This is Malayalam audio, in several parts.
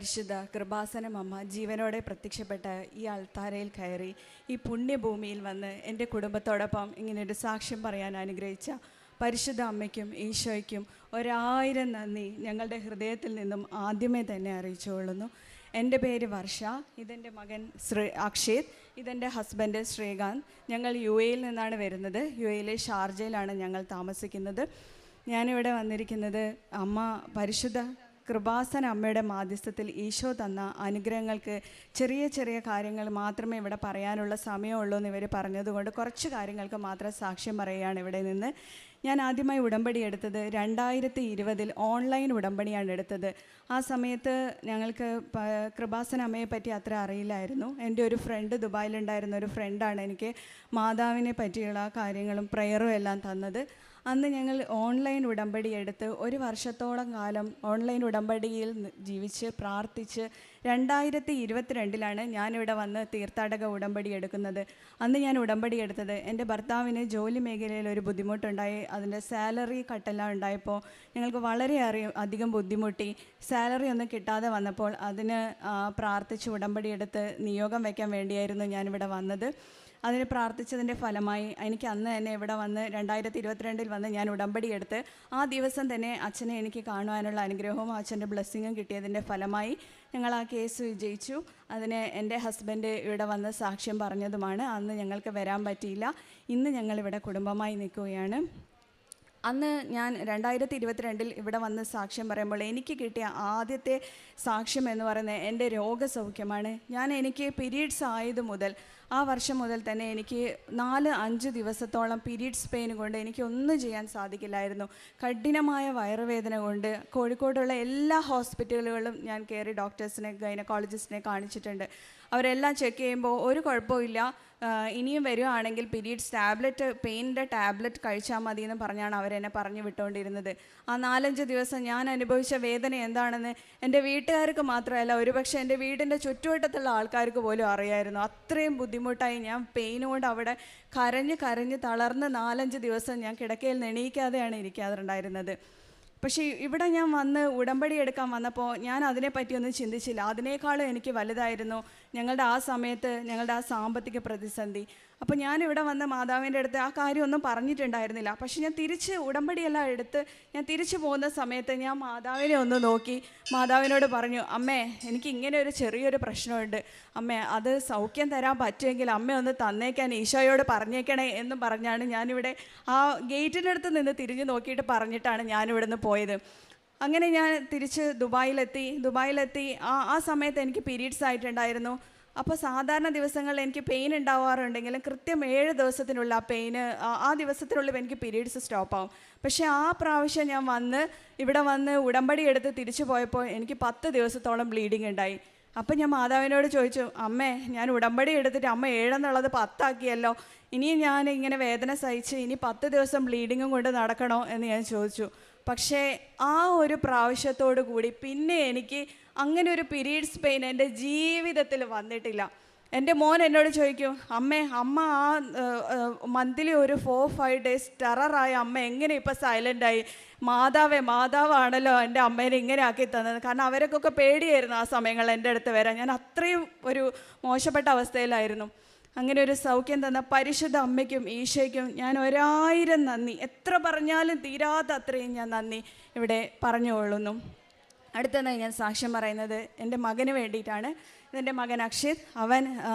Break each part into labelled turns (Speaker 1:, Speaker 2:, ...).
Speaker 1: പരിശുദ്ധ കൃപാസനം അമ്മ ജീവനോടെ പ്രത്യക്ഷപ്പെട്ട ഈ അൾത്താരയിൽ കയറി ഈ പുണ്യഭൂമിയിൽ വന്ന് എൻ്റെ കുടുംബത്തോടൊപ്പം ഇങ്ങനെയൊരു സാക്ഷ്യം പറയാൻ അനുഗ്രഹിച്ച പരിശുദ്ധ അമ്മയ്ക്കും ഈശോയ്ക്കും 1000 നന്ദി ഞങ്ങളുടെ ഹൃദയത്തിൽ നിന്നും ആദ്യമേ തന്നെ അറിയിച്ചുകൊള്ളുന്നു. എൻ്റെ പേര് വർഷ, ഇതെൻ്റെ മകൻ അക്ഷേത്, ഇതെൻ്റെ ഹസ്ബൻഡ് ശ്രീകാന്ത്. ഞങ്ങൾ UAE നിന്നാണ് വരുന്നത്. UAE ഷാർജയിലാണ് ഞങ്ങൾ താമസിക്കുന്നത്. ഞാനിവിടെ വന്നിരിക്കുന്നത് അമ്മ പരിശുദ്ധ കൃപാസന അമ്മയുടെ മാധ്യസ്ഥത്തിൽ ഈശോ തന്ന അനുഗ്രഹങ്ങൾക്ക് ചെറിയ ചെറിയ കാര്യങ്ങൾ മാത്രമേ ഇവിടെ പറയാനുള്ള സമയമുള്ളൂ എന്ന് ഇവർ പറഞ്ഞതുകൊണ്ട് കുറച്ച് കാര്യങ്ങൾക്ക് മാത്രം സാക്ഷ്യം പറയുകയാണ് ഇവിടെ നിന്ന്. ഞാൻ ആദ്യമായി ഉടമ്പടി എടുത്തത് 2020 ഓൺലൈൻ ഉടമ്പടിയാണ് എടുത്തത്. ആ സമയത്ത് ഞങ്ങൾക്ക് കൃപാസന അമ്മയെ പറ്റി അത്ര അറിയില്ലായിരുന്നു. എൻ്റെ ഒരു ഫ്രണ്ട്, ദുബായിലുണ്ടായിരുന്ന ഒരു ഫ്രണ്ടാണ് എനിക്ക് മാതാവിനെ പറ്റിയുള്ള കാര്യങ്ങളും പ്രയറും എല്ലാം തന്നത്. അന്ന് ഞങ്ങൾ ഓൺലൈൻ ഉടമ്പടി എടുത്ത് 1 വർഷത്തോളം കാലം ഓൺലൈൻ ഉടമ്പടിയിൽ ജീവിച്ച് പ്രാർത്ഥിച്ച് 2022 ഞാനിവിടെ വന്ന് തീർത്ഥാടക ഉടമ്പടി എടുക്കുന്നത്. അന്ന് ഞാൻ ഉടമ്പടി എടുത്തത് എൻ്റെ ഭർത്താവിന് ജോലി മേഖലയിൽ ഒരു ബുദ്ധിമുട്ടുണ്ടായി. അതിൻ്റെ സാലറി കട്ടെല്ലാം ഉണ്ടായപ്പോൾ ഞങ്ങൾക്ക് വളരെ അധികം ബുദ്ധിമുട്ടി. സാലറി ഒന്നും കിട്ടാതെ വന്നപ്പോൾ അതിന് പ്രാർത്ഥിച്ച് ഉടമ്പടി എടുത്ത് നിയോഗം വയ്ക്കാൻ വേണ്ടിയായിരുന്നു ഞാനിവിടെ വന്നത്. അതിന് പ്രാർത്ഥിച്ചതിൻ്റെ ഫലമായി എനിക്ക് അന്ന് തന്നെ ഇവിടെ വന്ന് 2022 വന്ന് ഞാൻ ഉടമ്പടി എടുത്ത് ആ ദിവസം തന്നെ അച്ഛനെ എനിക്ക് കാണുവാനുള്ള അനുഗ്രഹവും അച്ഛൻ്റെ ബ്ലെസ്സിങ്ങും കിട്ടിയതിൻ്റെ ഫലമായി ഞങ്ങൾ ആ കേസ് വിജയിച്ചു. അതിന് എൻ്റെ ഹസ്ബൻഡ് ഇവിടെ വന്ന് സാക്ഷ്യം പറഞ്ഞതുമാണ്. അന്ന് ഞങ്ങൾക്ക് വരാൻ പറ്റിയില്ല. ഇന്ന് ഞങ്ങളിവിടെ കുടുംബമായി നിൽക്കുകയാണ്. അന്ന് ഞാൻ 2022 ഇവിടെ വന്ന് സാക്ഷ്യം പറയുമ്പോൾ എനിക്ക് കിട്ടിയ ആദ്യത്തെ സാക്ഷ്യം എന്ന് പറയുന്നത് എൻ്റെ രോഗസൗഖ്യമാണ്. എനിക്ക് പീരീഡ്സ് ആയത് മുതൽ ആ വർഷം മുതൽ തന്നെ എനിക്ക് 4-5 ദിവസത്തോളം പീരീഡ്സ് പെയിൻ കൊണ്ട് എനിക്കൊന്നും ചെയ്യാൻ സാധിക്കില്ലായിരുന്നു. കഠിനമായ വയറുവേദന കൊണ്ട് കോഴിക്കോടുള്ള എല്ലാ ഹോസ്പിറ്റലുകളിലും ഞാൻ കയറി ഡോക്ടേഴ്സിനെ, ഗൈനക്കോളജിസ്റ്റിനെ കാണിച്ചിട്ടുണ്ട്. അവരെല്ലാം ചെക്ക് ചെയ്യുമ്പോൾ ഒരു കുഴപ്പമില്ല, ഇനിയും വരുവാണെങ്കിൽ പീരീഡ്സ് ടാബ്ലറ്റ്, പെയിനിൻ്റെ ടാബ്ലറ്റ് കഴിച്ചാൽ മതി എന്ന് പറഞ്ഞാണ് അവരെന്നെ പറഞ്ഞു വിട്ടുകൊണ്ടിരുന്നത്. ആ 4-5 ദിവസം ഞാൻ അനുഭവിച്ച വേദന എന്താണെന്ന് എൻ്റെ വീട്ടുകാർക്ക് മാത്രമല്ല, ഒരുപക്ഷെ എൻ്റെ വീടിൻ്റെ ചുറ്റുവട്ടത്തുള്ള ആൾക്കാർക്ക് പോലും അറിയായിരുന്നു. അത്രയും ബുദ്ധിമുട്ടായി ഞാൻ പെയിൻ കൊണ്ട് അവിടെ കരഞ്ഞ് തളർന്ന് 4-5 ദിവസം ഞാൻ കിടക്കയിൽ നിന്ന് എണീക്കാതെയാണ് ഇരിക്കാറുണ്ടായിരുന്നത്. പക്ഷേ ഇവിടെ ഞാൻ വന്ന് ഉടമ്പടി എടുക്കാൻ വന്നപ്പോൾ ഞാൻ അതിനെപ്പറ്റിയൊന്നും ചിന്തിച്ചില്ല. അതിനേക്കാളും എനിക്ക് വലുതായിരുന്നു ഞങ്ങളുടെ ആ സമയത്ത് ഞങ്ങളുടെ ആ സാമ്പത്തിക പ്രതിസന്ധി. അപ്പോൾ ഞാനിവിടെ വന്ന് മാതാവിൻ്റെ അടുത്ത് ആ കാര്യമൊന്നും പറഞ്ഞിട്ടുണ്ടായിരുന്നില്ല. പക്ഷേ ഞാൻ തിരിച്ച് ഉടമ്പടിയെല്ലാം എടുത്ത് ഞാൻ തിരിച്ചു പോകുന്ന സമയത്ത് ഞാൻ മാതാവിനെ ഒന്ന് നോക്കി മാതാവിനോട് പറഞ്ഞു, അമ്മേ എനിക്ക് ഇങ്ങനെ ഒരു ചെറിയൊരു പ്രശ്നമുണ്ട്, അമ്മേ അത് സൗഖ്യം തരാൻ പറ്റുമെങ്കിൽ അമ്മ ഒന്ന് തന്നേക്കാൻ ഈശോയോട് പറഞ്ഞേക്കണേ എന്ന് പറഞ്ഞാണ് ഞാനിവിടെ ആ ഗേറ്റിൻ്റെ അടുത്ത് നിന്ന് തിരിഞ്ഞു നോക്കിയിട്ട് പറഞ്ഞിട്ടാണ് ഞാനിവിടെ നിന്ന് പോയത്. അങ്ങനെ ഞാൻ തിരിച്ച് ദുബായിലെത്തി ആ സമയത്ത് എനിക്ക് പീരീഡ്സ് ആയിട്ടുണ്ടായിരുന്നു. അപ്പോൾ സാധാരണ ദിവസങ്ങളിൽ എനിക്ക് പെയിൻ ഉണ്ടാവാറുണ്ടെങ്കിലും കൃത്യം 7 ദിവസത്തിനുള്ള ആ പെയിന് ആ ദിവസത്തിനുള്ളിൽ എനിക്ക് പീരീഡ്സ് സ്റ്റോപ്പാവും. പക്ഷേ ആ പ്രാവശ്യം ഞാൻ ഇവിടെ വന്ന് ഉടമ്പടി എടുത്ത് തിരിച്ചു പോയപ്പോൾ എനിക്ക് 10 ദിവസത്തോളം ബ്ലീഡിങ് ഉണ്ടായി. അപ്പം ഞാൻ മാതാവിനോട് ചോദിച്ചു, അമ്മേ ഞാൻ ഉടമ്പടി എടുത്തിട്ട് അമ്മ 7 എന്നുള്ളത് 10 ആക്കിയല്ലോ, ഇനിയും ഞാൻ ഇങ്ങനെ വേദന സഹിച്ച് ഇനി 10 ദിവസം ബ്ലീഡിങ്ങും കൊണ്ട് നടക്കണോ എന്ന് ഞാൻ ചോദിച്ചു. പക്ഷേ ആ ഒരു പ്രാവശ്യത്തോടു കൂടി പിന്നെ എനിക്ക് അങ്ങനെ ഒരു പീരീഡ്സ് പെയിൻ എൻ്റെ ജീവിതത്തിൽ വന്നിട്ടില്ല. എൻ്റെ മോൻ എന്നോട് ചോദിക്കും, അമ്മ ആ മന്ത്ലി ഒരു 4-5 ഡേയ്സ് ടെററായ അമ്മ എങ്ങനെ ഇപ്പം സൈലൻ്റായി? മാതാവാണല്ലോ എൻ്റെ അമ്മേനെ ഇങ്ങനെ ആക്കി തന്നത്. കാരണം അവർക്കൊക്കെ പേടിയായിരുന്നു ആ സമയങ്ങളിൽ എൻ്റെ അടുത്ത് വരാൻ. ഞാൻ അത്രയും ഒരു മോശപ്പെട്ട അവസ്ഥയിലായിരുന്നു. അങ്ങനെ ഒരു സൗഖ്യം തന്ന പരിശുദ്ധ അമ്മയ്ക്കും ഈശോയ്ക്കും ഞാൻ 1000 നന്ദി, എത്ര പറഞ്ഞാലും തീരാത്ത അത്രയും ഞാൻ നന്ദി ഇവിടെ പറഞ്ഞുകൊള്ളുന്നു. അടുത്തതായി ഞാൻ സാക്ഷ്യം പറയുന്നത് എൻ്റെ മകന് വേണ്ടിയിട്ടാണ്. ഇതെൻ്റെ മകൻ അക്ഷേത്. അവൻ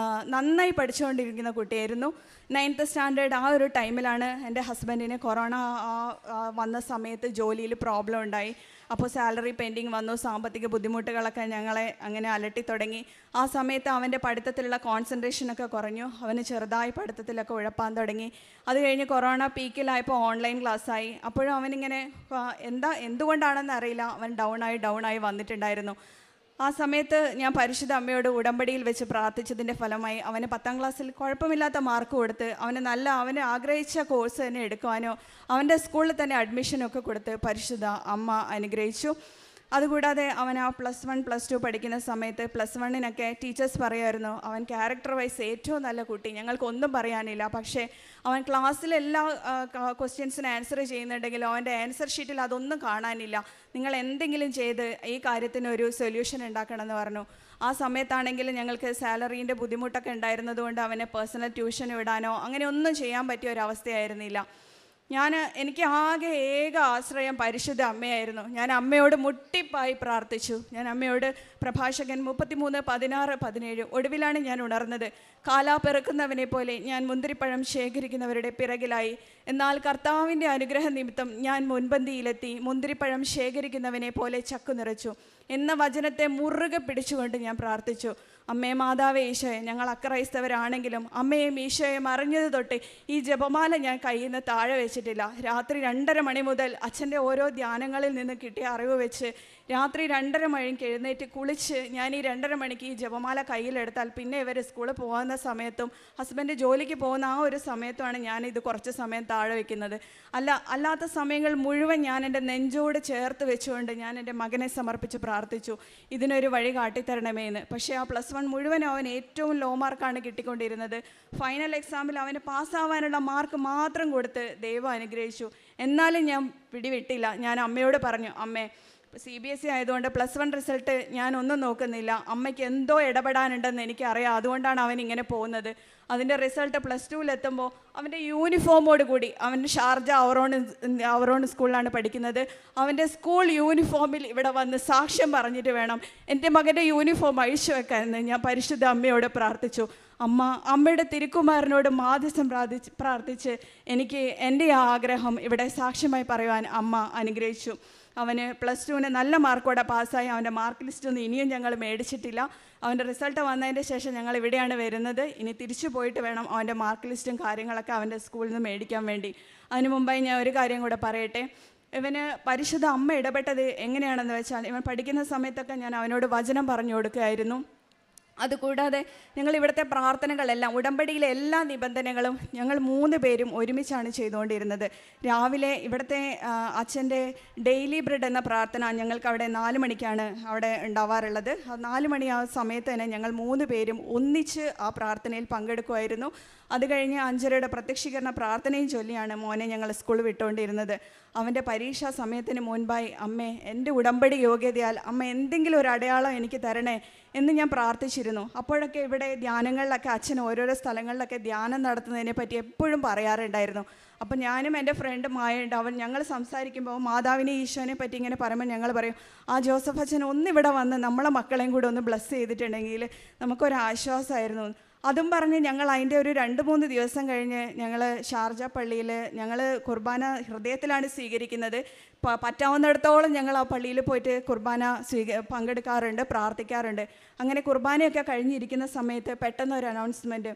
Speaker 1: നന്നായി പഠിച്ചുകൊണ്ടിരിക്കുന്ന കുട്ടിയായിരുന്നു. 9th സ്റ്റാൻഡേർഡ് ആ ഒരു ടൈമിലാണ് എൻ്റെ ഹസ്ബൻഡിന് കൊറോണ വന്ന സമയത്ത് ജോലിയിൽ പ്രോബ്ലം ഉണ്ടായി. അപ്പോൾ സാലറി പെൻഡിങ് വന്നു, സാമ്പത്തിക ബുദ്ധിമുട്ടുകളൊക്കെ ഞങ്ങളെ അങ്ങനെ അലട്ടി തുടങ്ങി. ആ സമയത്ത് അവൻ്റെ പഠിത്തത്തിലുള്ള കോൺസെൻട്രേഷനൊക്കെ കുറഞ്ഞു. അവന് ചെറുതായി പഠിത്തത്തിലൊക്കെ ഉഴപ്പാൻ തുടങ്ങി. അത് കഴിഞ്ഞ് കൊറോണ പീക്കിലായപ്പോൾ ഓൺലൈൻ ക്ലാസ്സായി. അപ്പോഴും അവനിങ്ങനെ എന്തുകൊണ്ടാണെന്ന് അറിയില്ല, അവൻ ഡൗണായി വന്നിട്ടുണ്ടായിരുന്നു. ആ സമയത്ത് ഞാൻ പരിശുദ്ധ അമ്മയോട് ഉടമ്പടിയിൽ വെച്ച് പ്രാർത്ഥിച്ചതിൻ്റെ ഫലമായി അവന് 10ാം ക്ലാസ്സിൽ കുഴപ്പമില്ലാത്ത മാർക്ക് കൊടുത്ത് അവന് ആഗ്രഹിച്ച കോഴ്സ് തന്നെ എടുക്കുവാനോ അവൻ്റെ സ്കൂളിൽ തന്നെ അഡ്മിഷനൊക്കെ കൊടുത്ത് പരിശുദ്ധ അമ്മ അനുഗ്രഹിച്ചു. അതുകൂടാതെ അവൻ ആ +1 +2 പഠിക്കുന്ന സമയത്ത് +1-നൊക്കെ ടീച്ചേഴ്സ് പറയുമായിരുന്നു, അവൻ ക്യാരക്ടർ വൈസ് ഏറ്റവും നല്ല കുട്ടി, ഞങ്ങൾക്കൊന്നും പറയാനില്ല. പക്ഷേ അവൻ ക്ലാസ്സിലെല്ലാ ക്വസ്റ്റ്യൻസിന് ആൻസർ ചെയ്യുന്നുണ്ടെങ്കിലും അവൻ്റെ ആൻസർ ഷീറ്റിൽ അതൊന്നും കാണാനില്ല. നിങ്ങൾ എന്തെങ്കിലും ചെയ്ത് ഈ കാര്യത്തിന് ഒരു സൊല്യൂഷൻ ഉണ്ടാക്കണമെന്ന് പറഞ്ഞു. ആ സമയത്താണെങ്കിൽ ഞങ്ങൾക്ക് സാലറീൻ്റെ ബുദ്ധിമുട്ടൊക്കെ ഉണ്ടായിരുന്നതുകൊണ്ട് അവനെ പേഴ്സണൽ ട്യൂഷൻ വിടാനോ അങ്ങനെ ഒന്നും ചെയ്യാൻ പറ്റിയ ഒരവസ്ഥയായിരുന്നില്ല. എനിക്ക് ആകെ ഏക ആശ്രയം പരിശുദ്ധ അമ്മയായിരുന്നു. ഞാൻ അമ്മയോട് മുട്ടിപ്പായി പ്രാർത്ഥിച്ചു. ഞാൻ അമ്മയോട് പ്രഭാഷകൻ 33:16-17 ഒടുവിലാണ് ഞാൻ ഉണർന്നത്. കാലാ പെറുക്കുന്നവനെ പോലെ ഞാൻ മുന്തിരിപ്പഴം ശേഖരിക്കുന്നവരുടെ പിറകിലായി. എന്നാൽ കർത്താവിൻ്റെ അനുഗ്രഹ നിമിത്തം ഞാൻ മുൻപന്തിയിലെത്തി മുന്തിരിപ്പഴം ശേഖരിക്കുന്നവനെ പോലെ ചക്കു നിറച്ചു എന്ന വചനത്തെ മുറുകെ പിടിച്ചുകൊണ്ട് ഞാൻ പ്രാർത്ഥിച്ചു. അമ്മേ മാതാവേ ഈശോയെ, ഞങ്ങൾ അക്രൈസ്തവരാണെങ്കിലും അമ്മയെയും ഈശോയെയും അറിഞ്ഞത് തൊട്ട് ഈ ജപമാല ഞാൻ കയ്യിൽ നിന്ന് താഴെ വെച്ചിട്ടില്ല. രാത്രി 2:30 മണി മുതൽ അച്ഛൻ്റെ ഓരോ ധ്യാനങ്ങളിൽ നിന്ന് കിട്ടിയ അറിവ് വെച്ച് രാത്രി 2:30 മണിക്ക് എഴുന്നേറ്റ് കുളിച്ച് ഞാൻ ഈ 2:30 മണിക്ക് ഈ ജപമാല കയ്യിലെടുത്താൽ പിന്നെ ഇവർ സ്കൂളിൽ പോകുന്ന സമയത്തും ഹസ്ബൻഡ് ജോലിക്ക് പോകുന്ന ആ ഒരു സമയത്തുമാണ് ഞാനിത് കുറച്ച് സമയം താഴെ വയ്ക്കുന്നത്. അല്ലാത്ത സമയങ്ങൾ മുഴുവൻ ഞാൻ എൻ്റെ നെഞ്ചോട് ചേർത്ത് വെച്ചുകൊണ്ട് ഞാൻ എൻ്റെ മകനെ സമർപ്പിച്ച് പ്രാർത്ഥിച്ചു, ഇതിനൊരു വഴി കാട്ടിത്തരണമേ എന്ന്. പക്ഷേ ആ +1 മുഴുവനും അവൻ ഏറ്റവും ലോ മാർക്കാണ് കിട്ടിക്കൊണ്ടിരുന്നത്. ഫൈനൽ എക്സാമിൽ അവന് പാസ്സാവാനുള്ള മാർക്ക് മാത്രം കൊടുത്ത് ദൈവം അനുഗ്രഹിച്ചു. എന്നാലും ഞാൻ പിടിവിട്ടില്ല. ഞാൻ അമ്മയോട് പറഞ്ഞു, അമ്മേ CBSE ആയതുകൊണ്ട് +1 റിസൾട്ട് ഞാനൊന്നും നോക്കുന്നില്ല, അമ്മയ്ക്ക് എന്തോ ഇടപെടാനുണ്ടെന്ന് എനിക്കറിയാം, അതുകൊണ്ടാണ് അവൻ ഇങ്ങനെ പോകുന്നത്. അതിൻ്റെ റിസൾട്ട് +2-ലെത്തുമ്പോൾ അവൻ്റെ യൂണിഫോമോട് കൂടി, അവൻ ഷാർജ അവറോൺ സ്കൂളിലാണ് പഠിക്കുന്നത്, അവൻ്റെ സ്കൂൾ യൂണിഫോമിൽ ഇവിടെ വന്ന് സാക്ഷ്യം പറഞ്ഞിട്ട് വേണം എൻ്റെ മകൻ്റെ യൂണിഫോം അഴിച്ചു വെക്കാനെന്ന് ഞാൻ പരിശുദ്ധ അമ്മയോട് പ്രാർത്ഥിച്ചു. അമ്മയുടെ തിരുക്കുമാരനോട് മാധ്യസ്ഥം പ്രാർത്ഥിച്ച് എനിക്ക് എൻ്റെ ആ ആഗ്രഹം ഇവിടെ സാക്ഷ്യമായി പറയുവാൻ അമ്മ അനുഗ്രഹിച്ചു. അവന് +2-ന് നല്ല മാർക്കോടെ പാസ്സായി. അവൻ്റെ മാർക്ക് ലിസ്റ്റൊന്നും ഇനിയും ഞങ്ങൾ മേടിച്ചിട്ടില്ല. അവൻ്റെ റിസൾട്ട് വന്നതിൻ്റെ ശേഷം ഞങ്ങൾ ഇവിടെയാണ് വരുന്നത്. ഇനി തിരിച്ചു പോയിട്ട് വേണം അവൻ്റെ മാർക്ക് ലിസ്റ്റും കാര്യങ്ങളൊക്കെ അവൻ്റെ സ്കൂളിൽ നിന്ന് മേടിക്കാൻ വേണ്ടി. അതിനു മുമ്പായി ഞാൻ ഒരു കാര്യം കൂടെ പറയട്ടെ. ഇവന് പരിശുദ്ധ അമ്മ ഇടപെട്ടത് എങ്ങനെയാണെന്ന് വെച്ചാൽ, ഇവൻ പഠിക്കുന്ന സമയത്തൊക്കെ ഞാൻ അവനോട് വചനം പറഞ്ഞു കൊടുക്കുകയായിരുന്നു. അതുകൂടാതെ ഞങ്ങൾ ഇവിടുത്തെ പ്രാർത്ഥനകളെല്ലാം, ഉടമ്പടിയിലെ എല്ലാ നിബന്ധനകളും ഞങ്ങൾ 3 പേരും ഒരുമിച്ചാണ് ചെയ്തുകൊണ്ടിരുന്നത്. രാവിലെ ഇവിടുത്തെ അച്ഛൻ്റെ ഡെയിലി ബ്രെഡ് എന്ന പ്രാർത്ഥന ഞങ്ങൾക്ക് അവിടെ 4 മണിക്കാണ് അവിടെ ഉണ്ടാവാറുള്ളത്. 4 മണി ആ സമയത്ത് തന്നെ ഞങ്ങൾ 3 പേരും ഒന്നിച്ച് ആ പ്രാർത്ഥനയിൽ പങ്കെടുക്കുമായിരുന്നു. അത് കഴിഞ്ഞ് 5:30 പ്രത്യക്ഷീകരണ പ്രാർത്ഥനയും ചൊല്ലിയാണ് മോനെ ഞങ്ങൾ സ്കൂൾ വിട്ടുകൊണ്ടിരുന്നത്. അവൻ്റെ പരീക്ഷാ സമയത്തിന് മുൻപായി, അമ്മേ എൻ്റെ ഉടമ്പടി യോഗ്യതയാൽ അമ്മ എന്തെങ്കിലും ഒരു അടയാളം എനിക്ക് തരണേ എന്ന് ഞാൻ പ്രാർത്ഥിച്ചിരുന്നു. അപ്പോഴൊക്കെ ഇവിടെ ധ്യാനങ്ങളിലൊക്കെ അച്ഛൻ ഓരോരോ സ്ഥലങ്ങളിലൊക്കെ ധ്യാനം നടത്തുന്നതിനെ പറ്റി എപ്പോഴും പറയാറുണ്ടായിരുന്നു. അപ്പം ഞാനും എൻ്റെ ഫ്രണ്ട് മായുണ്ട്, ഞങ്ങൾ സംസാരിക്കുമ്പോൾ മാതാവിനെ ഈശോനെ പറ്റി ഇങ്ങനെ പറയുമ്പോൾ ഞങ്ങൾ പറയും, ആ ജോസഫ് അച്ഛൻ ഒന്നിവിടെ വന്ന് നമ്മളെ മക്കളെയും കൂടെ ഒന്ന് ബ്ലസ് ചെയ്തിട്ടുണ്ടെങ്കിൽ നമുക്കൊരാശ്വാസമായിരുന്നു. അതും പറഞ്ഞ് ഞങ്ങൾ അതിൻ്റെ ഒരു 2-3 ദിവസം കഴിഞ്ഞ് ഞങ്ങൾ ഷാർജ പള്ളിയിൽ ഞങ്ങൾ കുർബാന ഹൃദയത്തിലാണ് സ്വീകരിക്കുന്നത്. പറ്റാവുന്നിടത്തോളം ഞങ്ങൾ ആ പള്ളിയിൽ പോയിട്ട് കുർബാന പങ്കെടുക്കാറുണ്ട്, പ്രാർത്ഥിക്കാറുണ്ട്. അങ്ങനെ കുർബാനയൊക്കെ കഴിഞ്ഞിരിക്കുന്ന സമയത്ത് പെട്ടെന്നൊരു അനൗൺസ്മെൻറ്റ്,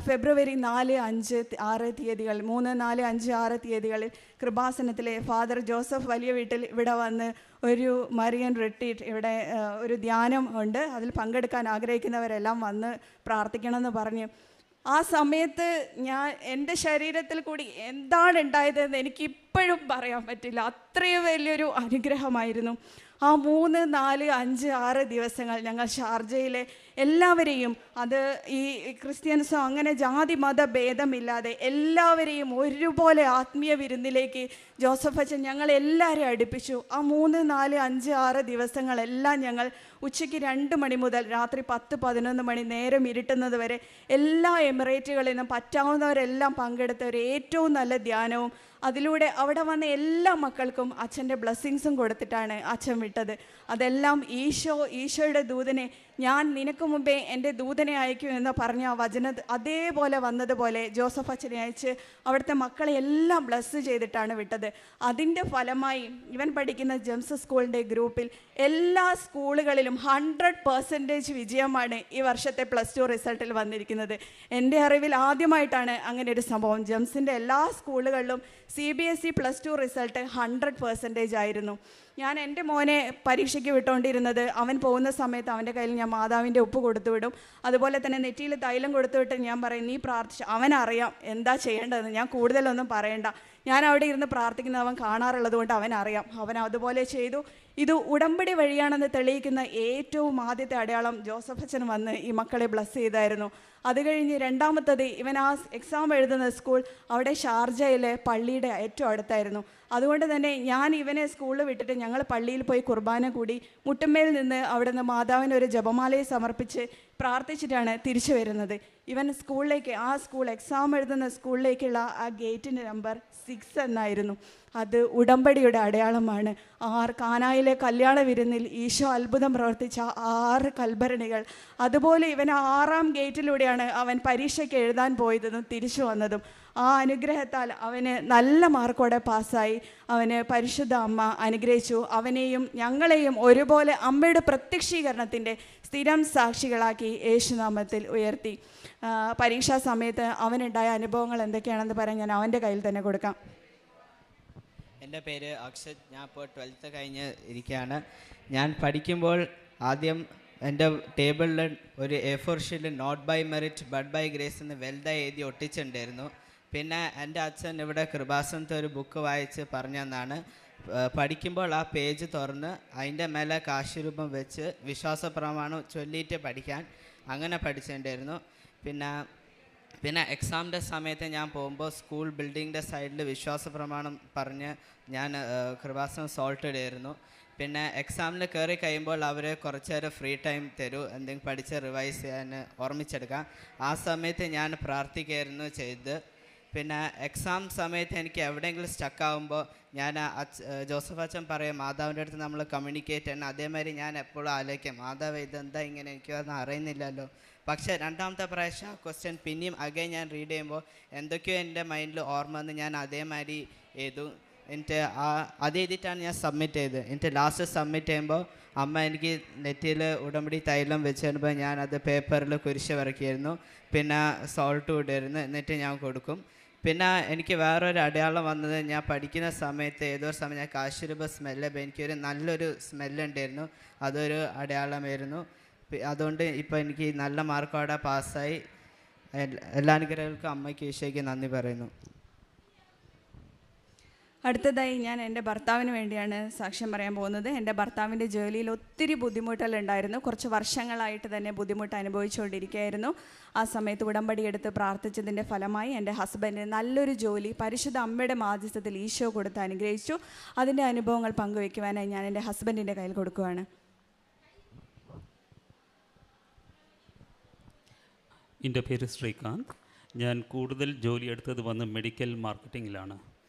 Speaker 1: ഫെബ്രുവരി 4, 5, 6 തീയതികൾ 3, 4, 5, 6 തീയതികളിൽ കൃപാസനത്തിലെ ഫാദർ ജോസഫ് വലിയ വീട്ടിൽ ഇവിടെ വന്ന് ഒരു മരിയൻ റിട്രീറ്റ്, ഇവിടെ ഒരു ധ്യാനം ഉണ്ട്, അതിൽ പങ്കെടുക്കാൻ ആഗ്രഹിക്കുന്നവരെല്ലാം വന്ന് പ്രാർത്ഥിക്കണമെന്ന് പറഞ്ഞ് ആ സമയത്ത് എൻ്റെ ശരീരത്തിൽ കൂടി എന്താണ് ഉണ്ടായതെന്ന് എനിക്കിപ്പോഴും പറയാൻ പറ്റില്ല. അത്രയും വലിയൊരു അനുഗ്രഹമായിരുന്നു. ആ 3, 4, 5, 6 ദിവസങ്ങൾ ഞങ്ങൾ ഷാർജയിലെ എല്ലാവരെയും, അത് ഈ ക്രിസ്ത്യൻസോ അങ്ങനെ ജാതി മത ഭേദമില്ലാതെ എല്ലാവരെയും ഒരുപോലെ ആത്മീയ വിരുന്നിലേക്ക് ജോസഫ് അച്ഛൻ ഞങ്ങളെല്ലാവരെയും അടുപ്പിച്ചു. ആ 3, 4, 5, 6 ദിവസങ്ങളെല്ലാം ഞങ്ങൾ ഉച്ചയ്ക്ക് 2 മണി മുതൽ രാത്രി 10, 11 മണി നേരം ഇരുട്ടുന്നത് വരെ എല്ലാ എമിറേറ്റുകളിൽ നിന്നും പറ്റാവുന്നവരെല്ലാം പങ്കെടുത്ത ഒരു ഏറ്റവും നല്ല ധ്യാനവും, അതിലൂടെ അവിടെ വന്ന എല്ലാ മക്കൾക്കും അച്ഛൻ്റെ ബ്ലെസ്സിങ്സും കൊടുത്തിട്ടാണ് അച്ഛൻ വിട്ടത്. അതെല്ലാം ഈശോയുടെ ദൂതനെ, ഞാൻ നിനക്ക് മുമ്പേ എൻ്റെ ദൂതനെ അയക്കും എന്ന് പറഞ്ഞ ആ വചനം അതേപോലെ വന്നതുപോലെ ജോസഫ് അച്ഛനെ അയച്ച് അവിടുത്തെ മക്കളെ എല്ലാം ബ്ലസ് ചെയ്തിട്ടാണ് വിട്ടത്. അതിൻ്റെ ഫലമായി ഇവൻ പഠിക്കുന്ന ജെംസ് സ്കൂളിൻ്റെ ഗ്രൂപ്പിൽ എല്ലാ സ്കൂളുകളിലും 100% വിജയമാണ് ഈ വർഷത്തെ +2 റിസൾട്ടിൽ വന്നിരിക്കുന്നത്. എൻ്റെ അറിവിൽ ആദ്യമായിട്ടാണ് അങ്ങനെ ഒരു സംഭവം. ജെംസിൻ്റെ എല്ലാ സ്കൂളുകളിലും CBSE +2 റിസൾട്ട് 100% ആയിരുന്നു. ഞാൻ എൻ്റെ മോനെ പരീക്ഷയ്ക്ക് വിട്ടുകൊണ്ടിരുന്നത്, അവൻ പോകുന്ന സമയത്ത് അവൻ്റെ കയ്യിൽ ഞാൻ മാതാവിൻ്റെ ഉപ്പ് കൊടുത്തുവിടും. അതുപോലെ തന്നെ നെറ്റിയിൽ തൈലം കൊടുത്തുവിട്ട് ഞാൻ പറയും, നീ പ്രാർത്ഥിച്ചു. അവനറിയാം എന്താ ചെയ്യേണ്ടതെന്ന്. ഞാൻ കൂടുതലൊന്നും പറയണ്ട. ഞാൻ അവിടെ ഇരുന്ന് പ്രാർത്ഥിക്കുന്നത് അവൻ കാണാറുള്ളത് കൊണ്ട് അവനറിയാം. അവൻ അതുപോലെ ചെയ്തു. ഇത് ഉടമ്പടി വഴിയാണെന്ന് തെളിയിക്കുന്ന ഏറ്റവും ആദ്യത്തെ അടയാളം ജോസഫ് അച്ഛൻ വന്ന് ഈ മക്കളെ ബ്ലസ് ചെയ്തായിരുന്നു. അത് കഴിഞ്ഞ് രണ്ടാമത്തത്, ഇവൻ ആ എക്സാം എഴുതുന്ന സ്കൂൾ അവിടെ ഷാർജയിലെ പള്ളിയുടെ ഏറ്റവും അടുത്തായിരുന്നു. അതുകൊണ്ട് തന്നെ ഞാൻ ഇവനെ സ്കൂളിൽ വിട്ടിട്ട് ഞങ്ങൾ പള്ളിയിൽ പോയി കുർബാന കൂടി മുട്ടുമേൽ നിന്ന് അവിടെ നിന്ന് മാതാവിന് ഒരു ജപമാലയെ സമർപ്പിച്ച് പ്രാർത്ഥിച്ചിട്ടാണ് തിരിച്ചു വരുന്നത്. ഇവൻ സ്കൂളിലേക്ക്, ആ സ്കൂൾ എക്സാം എഴുതുന്ന സ്കൂളിലേക്കുള്ള ആ ഗേറ്റിൻ്റെ നമ്പർ 6 എന്നായിരുന്നു. അത് ഉടമ്പടിയുടെ അടയാളമാണ്. കാനായിലെ കല്യാണ വിരുന്നിൽ ഈശോ അത്ഭുതം പ്രവർത്തിച്ച 6 കൽഭരണികൾ. അതുപോലെ ഇവൻ 6ാം ഗേറ്റിലൂടെയാണ് അവൻ പരീക്ഷയ്ക്ക് എഴുതാൻ പോയതെന്നും തിരിച്ചു വന്നതും. ആ അനുഗ്രഹത്താൽ അവന് നല്ല മാർക്കോടെ പാസ്സായി. അവന് പരിശുദ്ധ അമ്മ അനുഗ്രഹിച്ചു. അവനെയും ഞങ്ങളെയും ഒരുപോലെ അമ്മയുടെ പ്രത്യക്ഷീകരണത്തിൻ്റെ സ്ഥിരം സാക്ഷികളാക്കി യേശുനാമത്തിൽ ഉയർത്തി. പരീക്ഷാ സമയത്ത് അവനുണ്ടായ അനുഭവങ്ങൾ എന്തൊക്കെയാണെന്ന് പറയാൻ ഞാൻ അവൻ്റെ കയ്യിൽ തന്നെ കൊടുക്കാം.
Speaker 2: എൻ്റെ പേര് അക്ഷത്. ഞാൻ ഇപ്പോൾ 12th കഴിഞ്ഞ് ഇരിക്കുകയാണ്. ഞാൻ പഠിക്കുമ്പോൾ ആദ്യം എൻ്റെ ടേബിളിൽ ഒരു A4 ഷീറ്റിൽ not by merit but by grace എന്ന് വലുതായി എഴുതി ഒട്ടിച്ചിട്ടുണ്ടായിരുന്നു. പിന്നെ എൻ്റെ അച്ഛൻ ഇവിടെ കൃപാസനത്തെ ഒരു ബുക്ക് വായിച്ച് പറഞ്ഞെന്നാണ്, പഠിക്കുമ്പോൾ ആ പേജ് തുറന്ന് അതിൻ്റെ മേലെ കാശുരൂപം വെച്ച് വിശ്വാസ പ്രമാണം ചൊല്ലിയിട്ട് പഠിക്കാൻ, അങ്ങനെ പഠിച്ചിട്ടുണ്ടായിരുന്നു. പിന്നെ എക്സാമിൻ്റെ സമയത്ത് ഞാൻ പോകുമ്പോൾ സ്കൂൾ ബിൽഡിങ്ങിൻ്റെ സൈഡിൽ വിശ്വാസ പ്രമാണം പറഞ്ഞ് ഞാൻ കൃപാസനം സോൾട്ട് ഇടായിരുന്നു. പിന്നെ എക്സാമിൽ കയറി കഴിയുമ്പോൾ അവർ കുറച്ച് നേരം ഫ്രീ ടൈം തരും, എന്തെങ്കിലും പഠിച്ച് റിവൈസ് ചെയ്യാൻ, ഓർമ്മിച്ചെടുക്കാം. ആ സമയത്ത് ഞാൻ പ്രാർത്ഥിക്കുകയായിരുന്നു ചെയ്ത്. പിന്നെ എക്സാം സമയത്ത് എനിക്ക് എവിടെയെങ്കിലും സ്റ്റക്കാവുമ്പോൾ ഞാൻ ജോസഫ് അച്ഛൻ പറയും മാതാവിൻ്റെ അടുത്ത് നമ്മൾ കമ്മ്യൂണിക്കേറ്റ് ചെയ്യണം. അതേമാതിരി ഞാൻ എപ്പോഴും ആലോചിക്കും, മാതാവ് ഇതെന്താ ഇങ്ങനെ, എനിക്കതൊന്നും അറിയുന്നില്ലല്ലോ. പക്ഷേ രണ്ടാമത്തെ പ്രാവശ്യം ക്വസ്റ്റ്യൻ പിന്നെയും അഗൈൻ ഞാൻ റീഡ് ചെയ്യുമ്പോൾ എന്തൊക്കെയോ എൻ്റെ മൈൻഡിൽ ഓർമ്മ വന്ന് ഞാൻ അതേമാതിരി എഴുതും. എന്നിട്ട് അത് എഴുതിയിട്ടാണ് ഞാൻ സബ്മിറ്റ് ചെയ്തത്. എന്നിട്ട് ലാസ്റ്റ് സബ്മിറ്റ് ചെയ്യുമ്പോൾ അമ്മ എനിക്ക് നെറ്റിയിൽ ഉടമ്പടി തൈലം വെച്ച് തരുമ്പോൾ ഞാനത് പേപ്പറിൽ കുരിശ് വരയ്ക്കുമായിരുന്നു. പിന്നെ സോൾട്ട് ഇടായിരുന്നു, എന്നിട്ട് ഞാൻ കൊടുക്കും. പിന്നെ എനിക്ക് വേറൊരു അടയാളം വന്നത്, ഞാൻ പഠിക്കുന്ന സമയത്ത് ഏതോ സമയം ഞാൻ കാശുരൂപ സ്മെല്ല്, എനിക്കൊരു നല്ലൊരു സ്മെല്ലുണ്ടായിരുന്നു, അതൊരു അടയാളമായിരുന്നു. അതുകൊണ്ട് ഇപ്പോൾ എനിക്ക് നല്ല മാർക്കോടെ പാസ്സായി. എല്ലാ അനുഗ്രഹങ്ങൾക്കും അമ്മയ്ക്ക് ഈശോയ്ക്ക് നന്ദി പറയുന്നു.
Speaker 1: അടുത്തതായി ഞാൻ എൻ്റെ ഭർത്താവിന് വേണ്ടിയാണ് സാക്ഷ്യം പറയാൻ പോകുന്നത്. എൻ്റെ ഭർത്താവിൻ്റെ ജോലിയിൽ ഒത്തിരി ബുദ്ധിമുട്ടുകളുണ്ടായിരുന്നു. കുറച്ച് വർഷങ്ങളായിട്ട് തന്നെ ബുദ്ധിമുട്ട് അനുഭവിച്ചുകൊണ്ടിരിക്കുകയായിരുന്നു. ആ സമയത്ത് ഉടമ്പടി എടുത്ത് പ്രാർത്ഥിച്ചതിൻ്റെ ഫലമായി എൻ്റെ ഹസ്ബൻഡിന് നല്ലൊരു ജോലി പരിശുദ്ധ അമ്മയുടെ മാധ്യസ്ഥത്തിൽ ഈശോ കൊടുത്ത് അനുഗ്രഹിച്ചു. അതിൻ്റെ അനുഭവങ്ങൾ പങ്കുവയ്ക്കുവാനായി ഞാൻ എൻ്റെ ഹസ്ബൻഡിൻ്റെ കയ്യിൽ കൊടുക്കുകയാണ്.
Speaker 3: എൻ്റെ പേര് ശ്രീകാന്ത്. ഞാൻ കൂടുതൽ ജോലി എടുത്തത് വന്ന് മെഡിക്കൽ മാർക്കറ്റിങ്ങിലാണ്.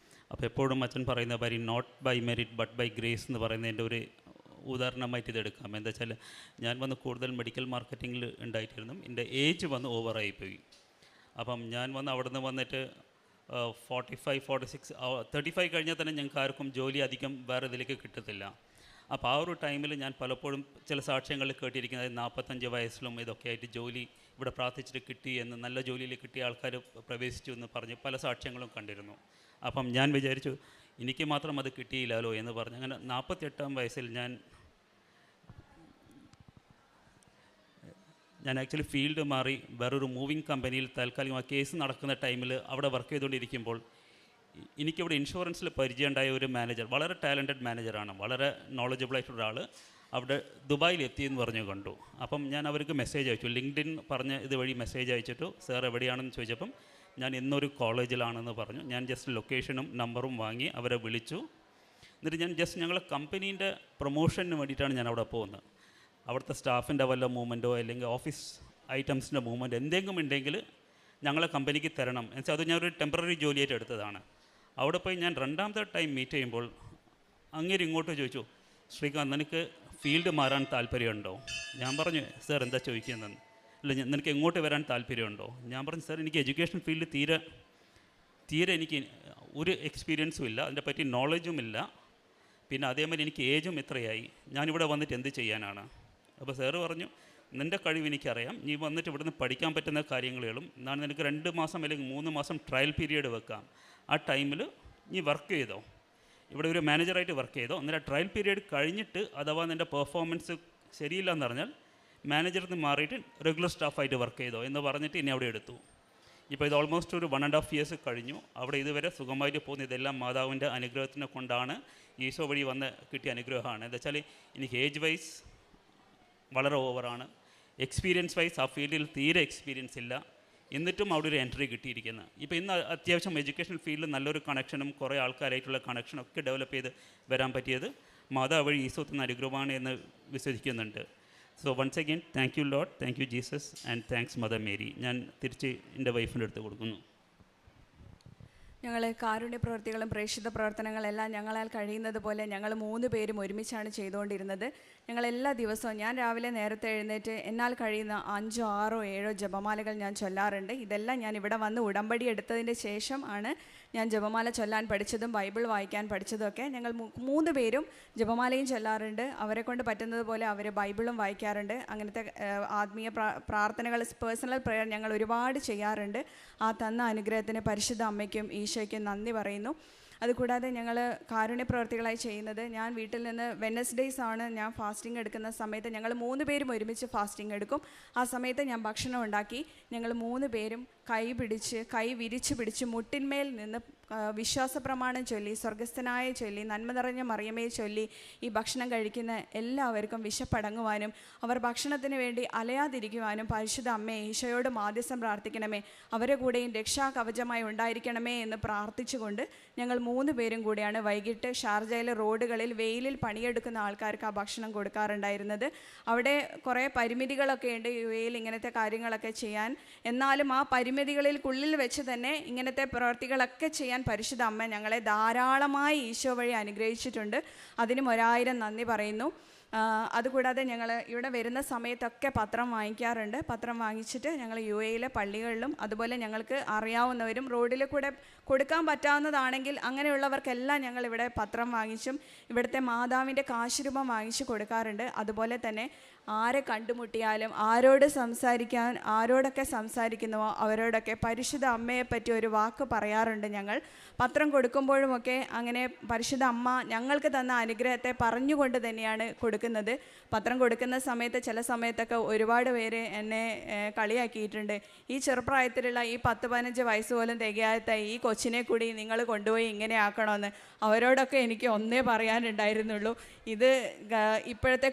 Speaker 3: അപ്പോൾ എപ്പോഴും അച്ഛൻ പറയുന്ന കാര്യം not by merit but by grace എന്ന് പറയുന്നതിൻ്റെ ഒരു ഉദാഹരണമായിട്ട് ഇതെടുക്കാം. എന്താ വെച്ചാൽ ഞാൻ വന്ന് കൂടുതൽ മെഡിക്കൽ മാർക്കറ്റിങ്ങിൽ ഉണ്ടായിട്ടിരുന്നു. എൻ്റെ ഏജ് വന്ന് ഓവറായിപ്പോയി. അപ്പം ഞാൻ വന്ന് അവിടെ നിന്ന് വന്നിട്ട് 45, 46, 35 കഴിഞ്ഞാൽ തന്നെ ഞങ്ങൾക്ക് ആർക്കും ജോലി അധികം വേറെ ഇതിലേക്ക് കിട്ടത്തില്ല. അപ്പോൾ ആ ഒരു ടൈമിൽ ഞാൻ പലപ്പോഴും ചില സാക്ഷ്യങ്ങളിൽ കേട്ടിരിക്കുന്നത് 45 വയസ്സിലും ഇതൊക്കെ ആയിട്ട് ജോലി ഇവിടെ പ്രാർത്ഥിച്ചിട്ട് കിട്ടി എന്ന്, നല്ല ജോലിയിൽ കിട്ടിയ ആൾക്കാർ പ്രവേശിച്ചു എന്ന് പറഞ്ഞ് പല സാക്ഷ്യങ്ങളും കണ്ടിരുന്നു. അപ്പം ഞാൻ വിചാരിച്ചു എനിക്ക് മാത്രം അത് കിട്ടിയില്ലല്ലോ എന്ന് പറഞ്ഞ് അങ്ങനെ 48ാം വയസ്സിൽ ഞാൻ ആക്ച്വലി ഫീൽഡ് മാറി വേറൊരു മൂവിങ് കമ്പനിയിൽ താൽക്കാലികം ആ കേസ് നടക്കുന്ന ടൈമിൽ അവിടെ വർക്ക് ചെയ്തുകൊണ്ടിരിക്കുമ്പോൾ എനിക്കിവിടെ ഇൻഷുറൻസിൽ പരിചയമുണ്ടായ ഒരു മാനേജർ, വളരെ ടാലൻറ്റഡ് മാനേജറാണ്, വളരെ നോളജബിൾ ആയിട്ടുള്ള ഒരാൾ, അവിടെ ദുബായിൽ എത്തിയെന്ന് പറഞ്ഞു കണ്ടു. അപ്പം ഞാൻ അവർക്ക് മെസ്സേജ് അയച്ചു, ലിങ്ക്ഡിൻ പറഞ്ഞ് ഇതുവഴി മെസ്സേജ് അയച്ചിട്ടു. സാർ എവിടെയാണെന്ന് ചോദിച്ചപ്പം ഞാൻ ഇന്നൊരു കോളേജിലാണെന്ന് പറഞ്ഞു. ഞാൻ ജസ്റ്റ് ലൊക്കേഷനും നമ്പറും വാങ്ങി അവരെ വിളിച്ചു. എന്നിട്ട് ഞാൻ ജസ്റ്റ് ഞങ്ങളെ കമ്പനീൻ്റെ പ്രൊമോഷന് വേണ്ടിയിട്ടാണ് ഞാൻ അവിടെ പോകുന്നത്. അവിടുത്തെ സ്റ്റാഫിൻ്റെ വല്ല മൂവ്മെൻറ്റോ അല്ലെങ്കിൽ ഓഫീസ് ഐറ്റംസിൻ്റെ മൂവ്മെൻറ്റ് എന്തെങ്കിലും ഉണ്ടെങ്കിൽ ഞങ്ങളെ കമ്പനിക്ക് തരണം എന്ന് വെച്ചാൽ അത് ഞാനൊരു ടെമ്പററി ജോലിയായിട്ട് എടുത്തതാണ്. അവിടെ പോയി ഞാൻ രണ്ടാമത്തെ ടൈം മീറ്റ് ചെയ്യുമ്പോൾ അങ്ങേര് ഇങ്ങോട്ട് ചോദിച്ചു, ശ്രീകാന്ത് നിനക്ക് ഫീൽഡ് മാറാൻ താല്പര്യമുണ്ടോ? ഞാൻ പറഞ്ഞു സാർ എന്താ ചോദിക്കുന്നതെന്ന്. അല്ല നിനക്ക് എങ്ങോട്ട് വരാൻ താല്പര്യമുണ്ടോ? ഞാൻ പറഞ്ഞു സാർ എനിക്ക് എഡ്യൂക്കേഷൻ ഫീൽഡ് തീരെ എനിക്ക് ഒരു എക്സ്പീരിയൻസും ഇല്ല, അതിനെ പറ്റി നോളജും ഇല്ല, പിന്നെ അതേമാതിരി എനിക്ക് ഏജും ഇത്രയായി, ഞാനിവിടെ വന്നിട്ട് എന്ത് ചെയ്യാനാണ്? അപ്പോൾ സാറ് പറഞ്ഞു നിൻ്റെ കഴിവ് എനിക്കറിയാം, നീ വന്നിട്ട് ഇവിടുന്ന് പഠിക്കാൻ പറ്റുന്ന കാര്യങ്ങളും എന്നാൽ നിനക്ക് 2 മാസം അല്ലെങ്കിൽ 3 മാസം ട്രയൽ പീരീഡ് വെക്കാം. ആ ടൈമിൽ നീ വർക്ക് ചെയ്തോ, ഇവിടെ ഒരു മാനേജറായിട്ട് വർക്ക് ചെയ്തോ. അന്നേരം ട്രയൽ പീരീഡ് കഴിഞ്ഞിട്ട് അഥവാ നിൻ്റെ പെർഫോമൻസ് ശരിയില്ല എന്ന് പറഞ്ഞാൽ മാനേജറിൽ നിന്ന് മാറിയിട്ട് റെഗുലർ സ്റ്റാഫായിട്ട് വർക്ക് ചെയ്തോ എന്ന് പറഞ്ഞിട്ട് എന്നെ അവിടെ എടുത്തു. ഇപ്പോൾ ഇത് ഓൾമോസ്റ്റ് ഒരു 1.5 ഇയേഴ്സ് കഴിഞ്ഞു. അവിടെ ഇതുവരെ സുഖമായിട്ട് പോകുന്ന ഇതെല്ലാം മാതാവിൻ്റെ അനുഗ്രഹത്തിനെ കൊണ്ടാണ്, ഈശോ വഴി വന്ന് കിട്ടിയ അനുഗ്രഹമാണ്. എന്താ വെച്ചാൽ എനിക്ക് ഏജ് വൈസ് വളരെ ഓവറാണ്, എക്സ്പീരിയൻസ് വൈസ് ആ ഫീൽഡിൽ തീരെ എക്സ്പീരിയൻസ് ഇല്ല, എന്നിട്ടും അവിടെ ഒരു എൻട്രി കിട്ടിയിരിക്കുന്നത്. ഇപ്പോൾ ഇന്ന് അത്യാവശ്യം എഡ്യൂക്കേഷൻ ഫീൽഡിൽ നല്ലൊരു കണക്ഷനും കുറേ ആൾക്കാരായിട്ടുള്ള കണക്ഷനൊക്കെ ഡെവലപ്പ് ചെയ്ത് വരാൻ പറ്റിയത് മാതാവ് വഴി ഈശോ തന്ന അനുഗ്രഹമാണ് എന്ന് വിശ്വസിക്കുന്നുണ്ട്. So once again thank you lord, thank you Jesus and thanks mother Mary. ഞാൻ തിരിച്ച് എൻ്റെ വൈഫിൻ്റെ അടുത്ത് കൊടുക്കുന്നു.
Speaker 1: ഞങ്ങൾ കാരുണ്യ പ്രവൃത്തികളും പ്രേക്ഷിത പ്രവർത്തനങ്ങളെല്ലാം ഞങ്ങളാൽ കഴിയുന്നത് പോലെ ഞങ്ങൾ 3 പേരും ഒരുമിച്ചാണ് ചെയ്തുകൊണ്ടിരുന്നത്. ഞങ്ങൾ എല്ലാ ദിവസവും, ഞാൻ രാവിലെ നേരത്തെ എഴുന്നേറ്റ് എന്നാൽ കഴിയുന്ന 5, 6, 7 ജപമാലകൾ ഞാൻ ചൊല്ലാറുണ്ട്. ഇതെല്ലാം ഞാൻ ഇവിടെ വന്ന് ഉടമ്പടി എടുത്തതിൻ്റെ ശേഷം ആണ് ഞാൻ ജപമാല ചൊല്ലാൻ പഠിച്ചതും ബൈബിൾ വായിക്കാൻ പഠിച്ചതും ഒക്കെ. ഞങ്ങൾ 3 പേരും ജപമാലയും ചൊല്ലാറുണ്ട്. അവരെ കൊണ്ട് പറ്റുന്നത് പോലെ അവർ ബൈബിളും വായിക്കാറുണ്ട്. അങ്ങനത്തെ ആത്മീയ പ്രാർത്ഥനകൾ, പേഴ്സണൽ പ്രെയർ ഞങ്ങൾ ഒരുപാട് ചെയ്യാറുണ്ട്. ആ തന്ന അനുഗ്രഹത്തിന് പരിശുദ്ധ അമ്മയ്ക്കും ഈശോയ്ക്കും നന്ദി പറയുന്നു. അതുകൂടാതെ ഞങ്ങൾ കാരുണ്യ പ്രവർത്തികളായി ചെയ്യുന്നത്, ഞാൻ വീട്ടിൽ നിന്ന് വെനസ്ഡേയ്സ് ആണ് ഞാൻ ഫാസ്റ്റിംഗ് എടുക്കുന്ന സമയത്ത് ഞങ്ങൾ 3 പേരും ഒരുമിച്ച് ഫാസ്റ്റിംഗ് എടുക്കും. ആ സമയത്ത് ഞാൻ ഭക്ഷണം ഉണ്ടാക്കി ഞങ്ങൾ 3 പേരും കൈ വിരിച്ച് പിടിച്ച് മുട്ടിന്മേൽ നിന്ന് വിശ്വാസ പ്രമാണം ചൊല്ലി, സ്വർഗസ്ഥനായ ചൊല്ലി, നന്മ നിറഞ്ഞ മറിയമേ ചൊല്ലി ഈ ഭക്ഷണം കഴിക്കുന്ന എല്ലാവർക്കും വിശപ്പടങ്ങുവാനും അവർ ഭക്ഷണത്തിന് വേണ്ടി അലയാതിരിക്കുവാനും പരിശുദ്ധ അമ്മേ ഈശോയോട് മാധ്യസ്ഥം പ്രാർത്ഥിക്കണമേ, അവരെ കൂടെയും രക്ഷാകവചമായി ഉണ്ടായിരിക്കണമേ എന്ന് പ്രാർത്ഥിച്ചുകൊണ്ട് ഞങ്ങൾ 3 പേരും കൂടിയാണ് വൈകിട്ട് ഷാർജയിലെ റോഡുകളിൽ വെയിലിൽ പണിയെടുക്കുന്ന ആൾക്കാർക്ക് ആ ഭക്ഷണം കൊടുക്കാറുണ്ടായിരുന്നത്. അവിടെ കുറേ പരിമിതികളൊക്കെ ഉണ്ട് യുഎയിൽ ഇങ്ങനത്തെ കാര്യങ്ങളൊക്കെ ചെയ്യാൻ. എന്നാലും ആ പരിമിതികളിൽക്കുള്ളിൽ വെച്ച് തന്നെ ഇങ്ങനത്തെ പ്രവർത്തികളൊക്കെ ചെയ്യാൻ പരിശുദ്ധ അമ്മ ഞങ്ങളെ ധാരാളമായി ഈശോ വഴി അനുഗ്രഹിച്ചിട്ടുണ്ട്. അതിനും 1000 നന്ദി പറയുന്നു. അതുകൂടാതെ ഞങ്ങൾ ഇവിടെ വരുന്ന സമയത്തൊക്കെ പത്രം വാങ്ങിക്കാറുണ്ട്. പത്രം വാങ്ങിച്ചിട്ട് ഞങ്ങൾ യുഎയിലെ പള്ളികളിലും അതുപോലെ ഞങ്ങൾക്ക് അറിയാവുന്നവരും റോഡിൽ കൂടെ കൊടുക്കാൻ പറ്റാവുന്നതാണെങ്കിൽ അങ്ങനെയുള്ളവർക്കെല്ലാം ഞങ്ങളിവിടെ പത്രം വാങ്ങിച്ചും ഇവിടുത്തെ മാതാവിൻ്റെ കാശുരൂപം വാങ്ങിച്ച് കൊടുക്കാറുണ്ട്. അതുപോലെ തന്നെ ആരെ കണ്ടുമുട്ടിയാലും ആരോടൊക്കെ സംസാരിക്കുന്നുവോ അവരോടൊക്കെ പരിശുദ്ധ അമ്മയെപ്പറ്റി ഒരു വാക്ക് പറയാറുണ്ട്. ഞങ്ങൾ പത്രം കൊടുക്കുമ്പോഴുമൊക്കെ അങ്ങനെ പരിശുദ്ധ അമ്മ ഞങ്ങൾക്ക് തന്ന അനുഗ്രഹത്തെ പറഞ്ഞുകൊണ്ട് തന്നെയാണ് കൊടുക്കുന്നത്. പത്രം കൊടുക്കുന്ന സമയത്ത് ചില സമയത്തൊക്കെ ഒരുപാട് പേര് എന്നെ കളിയാക്കിയിട്ടുണ്ട്. ഈ ചെറുപ്രായത്തിലുള്ള ഈ 10-15 വയസ്സ് പോലും തികയാത്ത ഈ കൊച്ചിനെ കൂടി നിങ്ങൾ കൊണ്ടുപോയി ഇങ്ങനെ ആക്കണമെന്ന്. അവരോടൊക്കെ എനിക്ക് ഒന്നേ പറയാനുണ്ടായിരുന്നുള്ളൂ, ഇത് ഇപ്പോഴത്തെ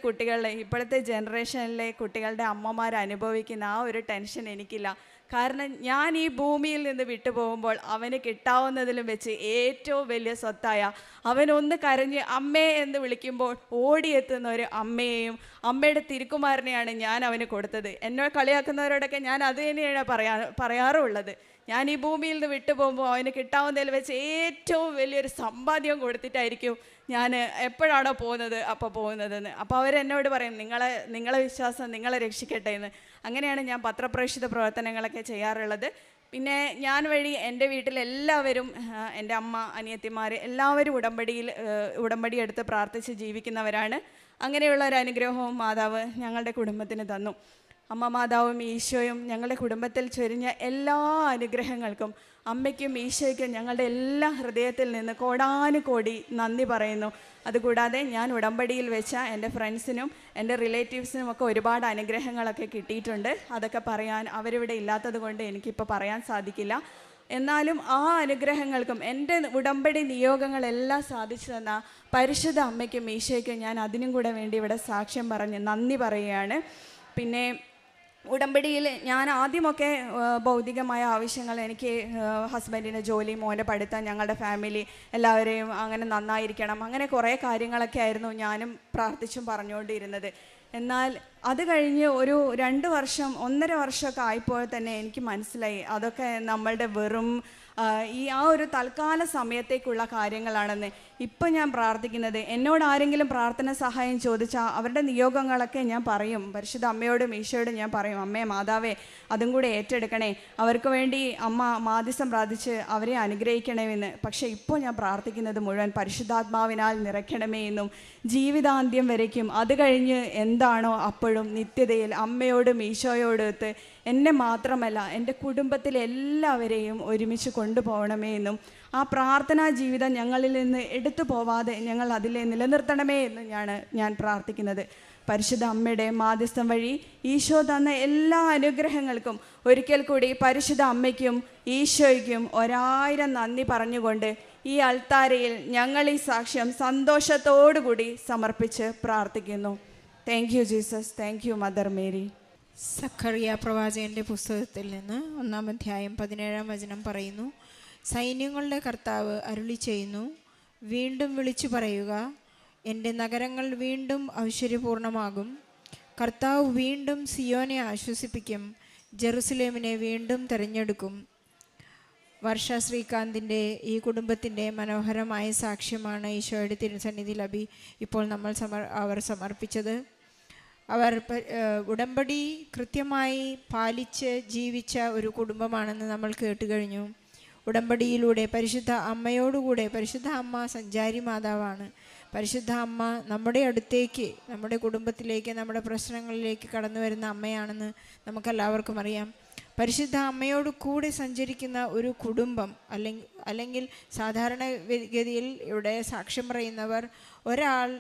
Speaker 1: ഇപ്പോഴത്തെ ജനറേഷനിലെ കുട്ടികളുടെ അമ്മമാർ അനുഭവിക്കുന്ന ആ ഒരു ടെൻഷൻ എനിക്കില്ല. കാരണം ഞാൻ ഈ ഭൂമിയിൽ നിന്ന് വിട്ടുപോകുമ്പോൾ അവന് കിട്ടാവുന്നതിലും വെച്ച് ഏറ്റവും വലിയ സ്വത്തായ അവനൊന്ന് കരഞ്ഞ് അമ്മേ എന്ന് വിളിക്കുമ്പോൾ ഓടിയെത്തുന്ന ഒരു അമ്മയെയും അമ്മയുടെ തിരുക്കുമാരനെയാണ് ഞാൻ അവന് കൊടുത്തത്. എന്നെ കളിയാക്കുന്നവരോടൊക്കെ ഞാൻ അത് തന്നെയാണ് പറയാറുള്ളത്. ഞാൻ ഈ ഭൂമിയിൽ നിന്ന് വിട്ടുപോകുമ്പോൾ അവന് കിട്ടാവുന്നതിൽ വെച്ച് ഏറ്റവും വലിയൊരു സമ്പാദ്യം കൊടുത്തിട്ടായിരിക്കും ഞാൻ എപ്പോഴാണോ പോകുന്നതെന്ന്. അപ്പോൾ അവരെന്നോട് പറയും, നിങ്ങളെ വിശ്വാസം നിങ്ങളെ രക്ഷിക്കട്ടെ എന്ന്. അങ്ങനെയാണ് ഞാൻ പത്രപ്രേക്ഷിത പ്രവർത്തനങ്ങളൊക്കെ ചെയ്യാറുള്ളത്. പിന്നെ ഞാൻ വഴി എൻ്റെ വീട്ടിലെല്ലാവരും, എൻ്റെ അമ്മ, അനിയത്തിമാർ എല്ലാവരും ഉടമ്പടി എടുത്ത് പ്രാർത്ഥിച്ച് ജീവിക്കുന്നവരാണ്. അങ്ങനെയുള്ള ഒരു അനുഗ്രഹവും മാതാവ് ഞങ്ങളുടെ കുടുംബത്തിന് തന്നു. അമ്മ മാതാവും ഈശോയും ഞങ്ങളുടെ കുടുംബത്തിൽ ചൊരിഞ്ഞ എല്ലാ അനുഗ്രഹങ്ങൾക്കും അമ്മയ്ക്കും ഈശോയ്ക്കും ഞങ്ങളുടെ എല്ലാ ഹൃദയത്തിൽ നിന്ന് കോടാനുകോടി നന്ദി പറയുന്നു. അതുകൂടാതെ ഞാൻ ഉടമ്പടിയിൽ വെച്ച എൻ്റെ ഫ്രണ്ട്സിനും എൻ്റെ റിലേറ്റീവ്സിനും ഒക്കെ ഒരുപാട് അനുഗ്രഹങ്ങളൊക്കെ കിട്ടിയിട്ടുണ്ട്. അതൊക്കെ പറയാൻ അവരിവിടെ ഇല്ലാത്തത് കൊണ്ട് എനിക്കിപ്പോൾ പറയാൻ സാധിക്കില്ല. എന്നാലും ആ അനുഗ്രഹങ്ങൾക്കും എൻ്റെ ഉടമ്പടി നിയോഗങ്ങളെല്ലാം സാധിച്ചു തന്ന പരിശുദ്ധ അമ്മയ്ക്കും ഈശോയ്ക്കും ഞാൻ അതിനും കൂടെ വേണ്ടി ഇവിടെ സാക്ഷ്യം പറഞ്ഞ് നന്ദി പറയുകയാണ്. പിന്നെ ഉടമ്പടിയിൽ ഞാൻ ആദ്യമൊക്കെ ഭൗതികമായ ആവശ്യങ്ങൾ, എനിക്ക് ഹസ്ബൻഡിൻ്റെ ജോലി, മോൻ്റെ പഠിത്തം, ഞങ്ങളുടെ ഫാമിലി എല്ലാവരെയും അങ്ങനെ നന്നായിരിക്കണം, അങ്ങനെ കുറേ കാര്യങ്ങളൊക്കെ ആയിരുന്നു ഞാനും പ്രാർത്ഥിച്ചും പറഞ്ഞുകൊണ്ടിരുന്നത്. എന്നാൽ അത് കഴിഞ്ഞ് ഒരു 2 വർഷം 1.5 വർഷമൊക്കെ ആയപ്പോൾ തന്നെ എനിക്ക് മനസ്സിലായി അതൊക്കെ നമ്മളുടെ വെറും ഈ ആ ഒരു തൽക്കാല സമയത്തേക്കുള്ള കാര്യങ്ങളാണെന്ന്. ഇപ്പം ഞാൻ പ്രാർത്ഥിക്കുന്നത്, എന്നോട് ആരെങ്കിലും പ്രാർത്ഥന സഹായം ചോദിച്ചാൽ അവരുടെ നിയോഗങ്ങളൊക്കെ ഞാൻ പറയും. പരിശുദ്ധ അമ്മയോടും ഈശോയോടും ഞാൻ പറയും, അമ്മേ മാതാവേ അതും കൂടെ ഏറ്റെടുക്കണേ, അവർക്ക് വേണ്ടി അമ്മ മാധ്യസ്ഥം പ്രാർത്ഥിച്ച് അവരെ അനുഗ്രഹിക്കണമെന്ന്. പക്ഷേ ഇപ്പോൾ ഞാൻ പ്രാർത്ഥിക്കുന്നത് മുഴുവൻ പരിശുദ്ധാത്മാവിനാൽ നിറയ്ക്കണമേ എന്നും, ജീവിതാന്ത്യം വരയ്ക്കും അത് കഴിഞ്ഞ് എന്താണോ അപ്പോഴും നിത്യതയിൽ അമ്മയോടും ഈശോയോടും ഒത്ത് എന്നെ മാത്രമല്ല എൻ്റെ കുടുംബത്തിലെ എല്ലാവരെയും ഒരുമിച്ച് കൊണ്ടുപോകണമേ എന്നും, ആ പ്രാർത്ഥനാ ജീവിതം ഞങ്ങളിൽ നിന്ന് എടുത്തു പോവാതെ ഞങ്ങൾ അതിലെ നിലനിർത്തണമേ എന്ന് ഞാൻ പ്രാർത്ഥിക്കുന്നത്. പരിശുദ്ധ അമ്മയുടെ മാധ്യസ്ഥം വഴി ഈശോ തന്ന എല്ലാ അനുഗ്രഹങ്ങൾക്കും ഒരിക്കൽ കൂടി പരിശുദ്ധ അമ്മയ്ക്കും ഈശോയ്ക്കും 1000 നന്ദി പറഞ്ഞുകൊണ്ട് ഈ അൾത്താരയിൽ ഞങ്ങൾ ഈ സാക്ഷ്യം സന്തോഷത്തോടുകൂടി സമർപ്പിച്ച് പ്രാർത്ഥിക്കുന്നു. Thank you Jesus, thank you mother Mary.
Speaker 4: Zacharia പ്രവാചകൻ്റെ പുസ്തകത്തിൽ നിന്ന് 1-ാം അധ്യായം 17-ാം വചനം പറയുന്നു, സൈന്യങ്ങളുടെ കർത്താവ് അരുളി ചെയ്യുന്നു, വീണ്ടും വിളിച്ചു പറയുക, എൻ്റെ നഗരങ്ങൾ വീണ്ടും ഐശ്വര്യപൂർണമാകും. കർത്താവ് വീണ്ടും സിയോനെ ആശ്വസിപ്പിക്കും, ജെറുസലേമിനെ വീണ്ടും തിരഞ്ഞെടുക്കും. വർഷ ശ്രീകാന്തിൻ്റെ ഈ കുടുംബത്തിൻ്റെ മനോഹരമായ സാക്ഷ്യമാണ് ഈശോയുടെ തിരുസന്നിധിയിൽ ഇപ്പോൾ അവർ സമർപ്പിച്ചത്. അവർ ഉടമ്പടി കൃത്യമായി പാലിച്ച് ജീവിച്ച ഒരു കുടുംബമാണെന്ന് നമ്മൾ കേട്ട് കഴിഞ്ഞു. ഉടമ്പടിയിലൂടെ പരിശുദ്ധ അമ്മയോടുകൂടെ, പരിശുദ്ധ അമ്മ സഞ്ചാരി മാതാവാണ്. പരിശുദ്ധ അമ്മ നമ്മുടെ അടുത്തേക്ക്, നമ്മുടെ കുടുംബത്തിലേക്ക്, നമ്മുടെ പ്രശ്നങ്ങളിലേക്ക് കടന്നു വരുന്ന അമ്മയാണെന്ന് നമുക്കെല്ലാവർക്കും അറിയാം. പരിശുദ്ധ അമ്മയോട് കൂടെ സഞ്ചരിക്കുന്ന ഒരു കുടുംബം അല്ലെങ്കിൽ സാധാരണ ഗതിയിൽ ഇവിടെ സാക്ഷ്യം പറയുന്നവർ ഒരാൾ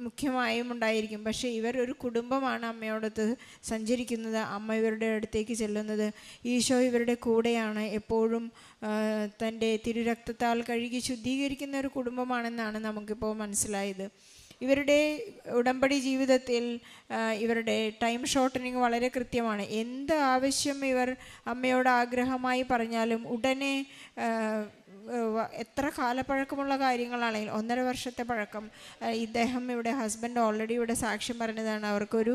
Speaker 4: മുഖ്യമായും ഉണ്ടായിരിക്കും. പക്ഷേ ഇവർ ഒരു കുടുംബമാണ് അമ്മയോടൊത്ത് സഞ്ചരിക്കുന്നത്. അമ്മ ഇവരുടെ അടുത്തേക്ക് ചെല്ലുന്നത്. ഈശോ ഇവരുടെ കൂടെയാണ് എപ്പോഴും. തൻ്റെ തിരുരക്തത്താൽ കഴുകി ശുദ്ധീകരിക്കുന്ന ഒരു കുടുംബമാണെന്നാണ് നമുക്കിപ്പോൾ മനസ്സിലായത്. ഇവരുടെ ഉടമ്പടി ജീവിതത്തിൽ ഇവരുടെ ടൈം ഷോർട്ടനിങ് വളരെ കൃത്യമാണ്. എന്ത് ആവശ്യം ഇവർ അമ്മയോട് ആഗ്രഹമായി പറഞ്ഞാലും ഉടനെ, എത്ര കാലപ്പഴക്കമുള്ള കാര്യങ്ങളാണെങ്കിൽ 1.5 വർഷത്തെ പഴക്കം, ഇദ്ദേഹം ഇവിടെ ഹസ്ബൻഡ് ഓൾറെഡി ഇവിടെ സാക്ഷ്യം പറഞ്ഞതാണ്. അവർക്കൊരു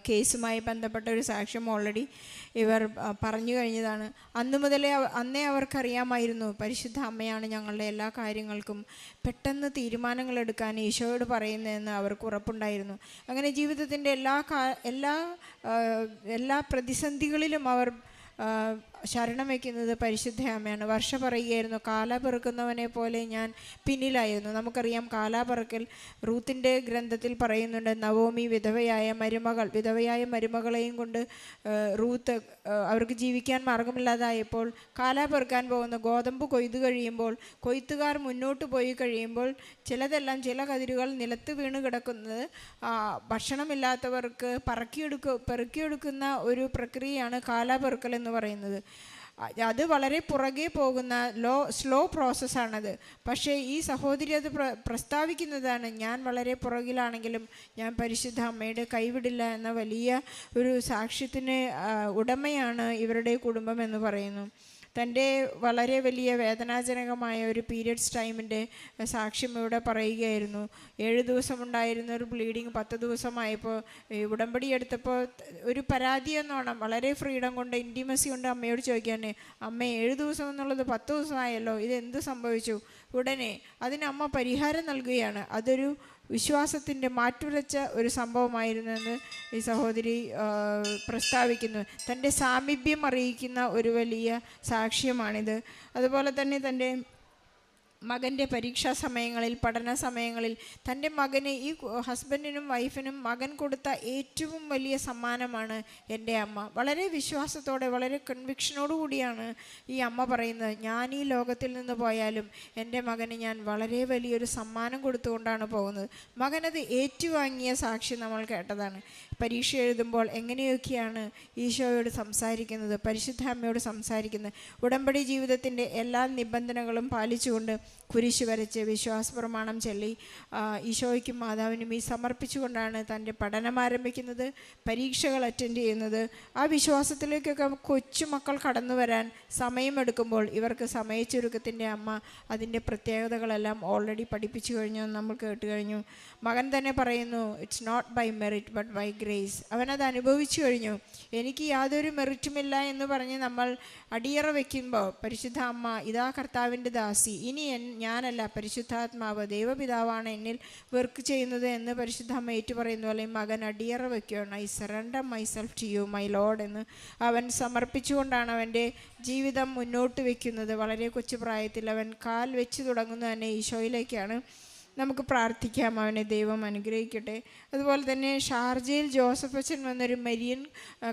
Speaker 4: കേസുമായി ബന്ധപ്പെട്ട ഒരു സാക്ഷ്യം ഓൾറെഡി ഇവർ പറഞ്ഞു കഴിഞ്ഞതാണ്. അന്നേ അവർക്കറിയാമായിരുന്നു പരിശുദ്ധ അമ്മയാണ് ഞങ്ങളുടെ എല്ലാ കാര്യങ്ങൾക്കും പെട്ടെന്ന് തീരുമാനങ്ങൾ എടുക്കാൻ ഈശോയോട് പറയുന്നതെന്ന് അവർക്ക് ഉറപ്പുണ്ടായിരുന്നു. അങ്ങനെ ജീവിതത്തിൻ്റെ എല്ലാ പ്രതിസന്ധികളിലും അവർ ശരണം വയ്ക്കുന്നത് പരിശുദ്ധ അമ്മയാണ്. വർഷ പറയുകയായിരുന്നു, കാല പെറുക്കുന്നവനെ പോലെ ഞാൻ പിന്നിലായിരുന്നു. നമുക്കറിയാം കാലാപെറുക്കൽ റൂത്തിൻ്റെ ഗ്രന്ഥത്തിൽ പറയുന്നുണ്ട്. നവോമി വിധവയായ മരുമകളെയും കൊണ്ട് റൂത്ത് അവർക്ക് ജീവിക്കാൻ മാർഗമില്ലാതായപ്പോൾ കാലാപെറുക്കാൻ പോകുന്ന ഗോതമ്പ് കൊയ്തു കഴിയുമ്പോൾ, കൊയ്ത്തുകാർ മുന്നോട്ട് പോയി കഴിയുമ്പോൾ ചില കതിരുകൾ നിലത്ത് വീണ് കിടക്കുന്നത് ഭക്ഷണമില്ലാത്തവർക്ക് പെറുക്കിയെടുക്കുന്ന ഒരു പ്രക്രിയയാണ് കാലാപെറുക്കൽ എന്ന് പറയുന്നത്. അത് വളരെ പുറകെ പോകുന്ന സ്ലോ പ്രോസസ്സാണത്. പക്ഷേ ഈ സഹോദരി അത് പ്രസ്താവിക്കുന്നതാണ്, ഞാൻ വളരെ പുറകിലാണെങ്കിലും ഞാൻ പരിശുദ്ധ അമ്മയുടെ കൈവിടില്ല എന്ന വലിയ ഒരു സാക്ഷ്യത്തിന് ഉടമയാണ് ഇവരുടെ കുടുംബം എന്ന് പറയുന്നു. തൻ്റെ വളരെ വലിയ വേദനാജനകമായ ഒരു പീരിയഡ്സ് ടൈമിൻ്റെ സാക്ഷ്യം ഇവിടെ പറയുകയായിരുന്നു. 7 ദിവസം ഉണ്ടായിരുന്ന ഒരു ബ്ലീഡിങ് 10 ദിവസമായപ്പോൾ ഉടമ്പടി എടുത്തപ്പോൾ ഒരു പരാതി എന്നോണം വളരെ ഫ്രീഡം കൊണ്ട്, ഇൻറ്റിമസി കൊണ്ട് അമ്മയോട് ചോദിക്കാൻ, അമ്മ 7 ദിവസം എന്നുള്ളത് 10 ദിവസമായല്ലോ, ഇതെന്ത് സംഭവിച്ചു? ഉടനെ അതിന് അമ്മ പരിഹാരം നൽകുകയാണ്. അതൊരു വിശ്വാസത്തിൻ്റെ മാറ്റുരച്ച ഒരു സംഭവമായിരുന്നെന്ന് ഈ സഹോദരി പ്രസ്താവിക്കുന്നു. തൻ്റെ സാമീപ്യം അറിയിക്കുന്ന ഒരു വലിയ സാക്ഷ്യമാണിത്. അതുപോലെ തന്നെ തൻ്റെ മകൻ്റെ പരീക്ഷാ സമയങ്ങളിൽ, പഠന സമയങ്ങളിൽ തൻ്റെ മകന്, ഈ ഹസ്ബൻഡിനും വൈഫിനും മകൻ കൊടുത്ത ഏറ്റവും വലിയ സമ്മാനമാണ് എൻ്റെ അമ്മ. വളരെ വിശ്വാസത്തോടെ, വളരെ കൺവിക്ഷനോടു കൂടിയാണ് ഈ അമ്മ പറയുന്നത്, ഞാൻ ഈ ലോകത്തിൽ നിന്ന് പോയാലും എൻ്റെ മകന് ഞാൻ വളരെ വലിയൊരു സമ്മാനം കൊടുത്തുകൊണ്ടാണ് പോകുന്നത്. മകനത് ഏറ്റുവാങ്ങിയ സാക്ഷി നമ്മൾ കേട്ടതാണ്. പരീക്ഷ എഴുതുമ്പോൾ എങ്ങനെയൊക്കെയാണ് ഈശോയോട് സംസാരിക്കുന്നത്, പരിശുദ്ധ അമ്മയോട് സംസാരിക്കുന്നത്. ഉടമ്പടി ജീവിതത്തിൻ്റെ എല്ലാ നിബന്ധനകളും പാലിച്ചുകൊണ്ട് കുരിശ് വരച്ച് വിശ്വാസ പ്രമാണം ചൊല്ലി ഈശോയ്ക്കും മാതാവിനും ഈ സമർപ്പിച്ചുകൊണ്ടാണ് തൻ്റെ പഠനം ആരംഭിക്കുന്നത്, പരീക്ഷകൾ അറ്റൻഡ് ചെയ്യുന്നത്. ആ വിശ്വാസത്തിലേക്കൊക്കെ കൊച്ചുമക്കൾ കടന്നു വരാൻ സമയമെടുക്കുമ്പോൾ ഇവർക്ക് സമയച്ചുരുക്കത്തിൻ്റെ അമ്മ അതിൻ്റെ പ്രത്യേകതകളെല്ലാം ഓൾറെഡി പഠിപ്പിച്ചു കഴിഞ്ഞു, നമ്മൾ കേട്ട് കഴിഞ്ഞു. മകൻ തന്നെ പറയുന്നു, it's not by merit but by grace. അവനത് അനുഭവിച്ചു കഴിഞ്ഞു. എനിക്ക് യാതൊരു മെറിറ്റുമില്ല എന്ന് പറഞ്ഞ് നമ്മൾ അടിയറ വയ്ക്കുമ്പോൾ പരിശുദ്ധ അമ്മ, ഇതാ കർത്താവിൻ്റെ ദാസി, ഇനി ഞാനല്ല പരിശുദ്ധാത്മാവ് ദൈവപിതാവാണ് എന്നിൽ വർക്ക് ചെയ്യുന്നത് എന്ന് പരിശുദ്ധ അമ്മ ഏറ്റു പറയുന്നു. അല്ലെങ്കിൽ മകൻ അടിയറ വയ്ക്കുകയാണ്, I surrender myself to you my lord എന്ന് അവൻ സമർപ്പിച്ചുകൊണ്ടാണ് അവൻ്റെ ജീവിതം മുന്നോട്ട് വയ്ക്കുന്നത്. വളരെ കൊച്ചു പ്രായത്തിൽ അവൻ കാൽ വെച്ച് തുടങ്ങുന്നത് തന്നെ ഈശോയിലേക്കാണ്. നമുക്ക് പ്രാർത്ഥിക്കാം, അവനെ ദൈവം അനുഗ്രഹിക്കട്ടെ. അതുപോലെ തന്നെ ഷാർജയിൽ ജോസഫ് അച്ഛൻ വന്നൊരു മരിയൻ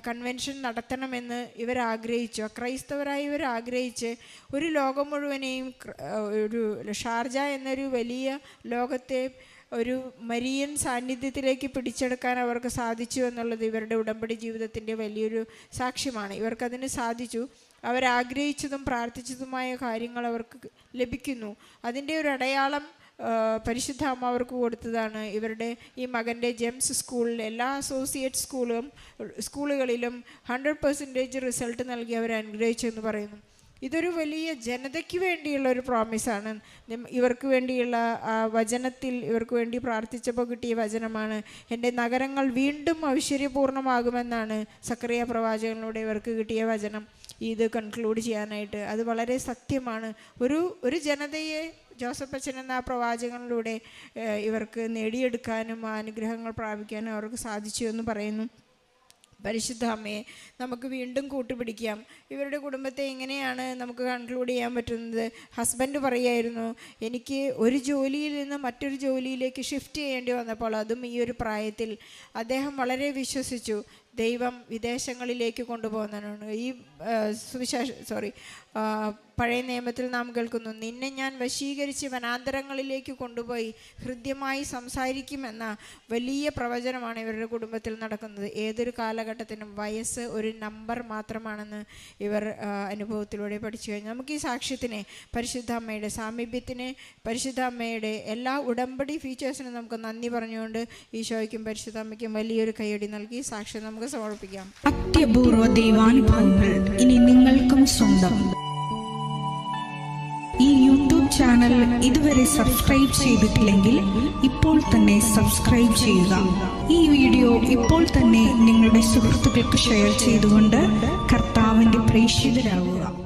Speaker 4: കൺവെൻഷൻ നടത്തണമെന്ന് ഇവരാഗ്രഹിച്ചു. ക്രൈസ്തവരായി ഇവരാഗ്രഹിച്ച് ഒരു ലോകം മുഴുവനെയും, ഒരു ഷാർജ എന്നൊരു വലിയ ലോകത്തെ ഒരു മരിയൻ സാന്നിധ്യത്തിലേക്ക് പിടിച്ചെടുക്കാൻ അവർക്ക് സാധിച്ചു എന്നുള്ളത് ഇവരുടെ ഉടമ്പടി ജീവിതത്തിൻ്റെ വലിയൊരു സാക്ഷ്യമാണ്. ഇവർക്കതിന് സാധിച്ചു. അവരാഗ്രഹിച്ചതും പ്രാർത്ഥിച്ചതുമായ കാര്യങ്ങൾ അവർക്ക് ലഭിക്കുന്നു. അതിൻ്റെ ഒരു അടയാളം പരിശുദ്ധ അമ്മ അവർക്ക് കൊടുത്തതാണ്. ഇവരുടെ ഈ മകൻ്റെ ജെംസ് സ്കൂളിൽ എല്ലാ അസോസിയേറ്റ് സ്കൂളുകളിലും 100% റിസൾട്ട് നൽകി അവർ അനുഗ്രഹിച്ചു എന്ന് പറയുന്നു. ഇതൊരു വലിയ ജനതയ്ക്ക് വേണ്ടിയുള്ള ഒരു പ്രോമിസാണ്. ഇവർക്ക് വേണ്ടിയുള്ള വചനത്തിൽ ഇവർക്ക് വേണ്ടി പ്രാർത്ഥിച്ചപ്പോൾ കിട്ടിയ വചനമാണ്, എൻ്റെ നഗരങ്ങൾ വീണ്ടും ഐശ്വര്യപൂർണ്ണമാകുമെന്നാണ് സക്കറിയ പ്രവാചകനിലൂടെ ഇവർക്ക് കിട്ടിയ വചനം. ഇത് കൺക്ലൂഡ് ചെയ്യാനായിട്ട് അത് വളരെ സത്യമാണ്. ഒരു ജനതയെ ജോസഫ് അച്ഛൻ എന്ന പ്രവാചകനിലൂടെ ഇവർക്ക് നേടിയെടുക്കാനും അനുഗ്രഹങ്ങൾ പ്രാപിക്കാനും അവർക്ക് സാധിച്ചു എന്ന് പറയുന്നു. പരിശുദ്ധ അമ്മയെ നമുക്ക് വീണ്ടും കൂട്ടുപിടിക്കാം. ഇവരുടെ കുടുംബത്തെ എങ്ങനെയാണ് നമുക്ക് കൺക്ലൂഡ് ചെയ്യാൻ പറ്റുന്നത്? ഹസ്ബൻഡ് പറയായിരുന്നു, എനിക്ക് ഒരു ജോലിയിൽ നിന്ന് മറ്റൊരു ജോലിയിലേക്ക് ഷിഫ്റ്റ് ചെയ്യേണ്ടി വന്നപ്പോൾ, അതും ഈ ഒരു പ്രായത്തിൽ, അദ്ദേഹം വളരെ വിശ്വസിച്ചു ദൈവം വിദേശങ്ങളിലേക്ക് കൊണ്ടുപോകുന്നതാണ്. ഈ പഴയ നിയമത്തിൽ നാം കേൾക്കുന്നു, നിന്നെ ഞാൻ വശീകരിച്ച് വനാന്തരങ്ങളിലേക്ക് കൊണ്ടുപോയി ഹൃദ്യമായി സംസാരിക്കുമെന്ന വലിയ പ്രവചനമാണ് ഇവരുടെ കുടുംബത്തിൽ നടക്കുന്നത്. ഏതൊരു കാലഘട്ടത്തിനും വയസ്സ് ഒരു നമ്പർ മാത്രമാണെന്ന് ഇവർ അനുഭവത്തിലൂടെ പഠിച്ചു കഴിഞ്ഞു. നമുക്ക് ഈ സാക്ഷ്യത്തിനെ, പരിശുദ്ധ അമ്മയുടെ സാമീപ്യത്തിന്, പരിശുദ്ധ അമ്മയുടെ എല്ലാ ഉടമ്പടി ഫീച്ചേഴ്സിനും നമുക്ക് നന്ദി പറഞ്ഞുകൊണ്ട് ഈശോയ്ക്കും പരിശുദ്ധ അമ്മയ്ക്കും വലിയൊരു കൈയടി നൽകി സാക്ഷ്യം നമുക്ക് സമർപ്പിക്കാം.
Speaker 5: അത്യപൂർവ ദൈവാനുഭവങ്ങൾ ഇനി നിങ്ങൾക്കും സ്വന്തം. ഈ യൂട്യൂബ് ചാനൽ ഇതുവരെ സബ്സ്ക്രൈബ് ചെയ്തിട്ടില്ലെങ്കിൽ ഇപ്പോൾ തന്നെ സബ്സ്ക്രൈബ് ചെയ്യുക. ഈ വീഡിയോ ഇപ്പോൾ തന്നെ നിങ്ങളുടെ സുഹൃത്തുക്കൾക്ക് ഷെയർ ചെയ്തുകൊണ്ട് കർത്താവിൻ്റെ പ്രേക്ഷിതരാകുക.